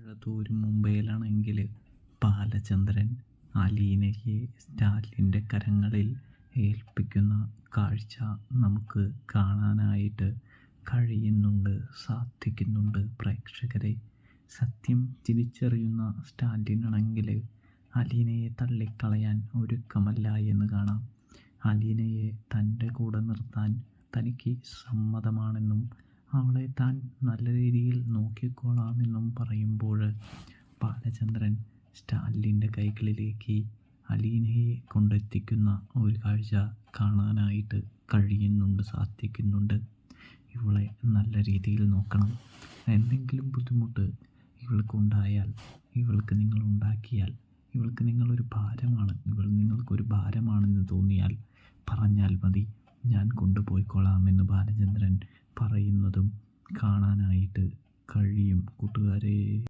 മഴതോരും മുംബൈയിലാണെങ്കിൽ ബാലചന്ദ്രൻ അലീനയെ സ്റ്റാലിൻ്റെ കരങ്ങളിൽ ഏൽപ്പിക്കുന്ന കാഴ്ച നമുക്ക് കാണാനായിട്ട് സാധിക്കുന്നുണ്ട് പ്രേക്ഷകരെ. സത്യം തിരിച്ചറിയുന്ന സ്റ്റാലിനാണെങ്കിൽ അലീനയെ തള്ളിക്കളയാൻ ഒരുക്കമല്ല എന്ന് കാണാം. അലീനയെ തൻ്റെ കൂടെ നിർത്താൻ തനിക്ക് സമ്മതമാണെന്നും അവളെ താൻ നല്ല രീതിയിൽ നോക്കിക്കോളാമെന്നും പറയുമ്പോൾ ബാലചന്ദ്രൻ സ്റ്റാലിൻ്റെ കൈകളിലേക്ക് അലീനയെ കൊണ്ടെത്തിക്കുന്ന ഒരു കാഴ്ച കാണാനായിട്ട് സാധിക്കുന്നുണ്ട്. ഇവളെ നല്ല രീതിയിൽ നോക്കണം. എന്തെങ്കിലും ബുദ്ധിമുട്ട് ഇവൾക്കുണ്ടായാൽ, ഇവൾക്ക് നിങ്ങളുണ്ടാക്കിയാൽ, ഇവൾക്ക് നിങ്ങളൊരു ഭാരമാണ്, ഇവൾ നിങ്ങൾക്കൊരു ഭാരമാണെന്ന് തോന്നിയാൽ പറഞ്ഞാൽ മതി, ഞാൻ കൊണ്ടുപോയിക്കൊള്ളാമെന്ന് ബാലചന്ദ്രൻ പറയുന്നതും കാണാനായിട്ട് കഴിയും കൂട്ടുകാരെ.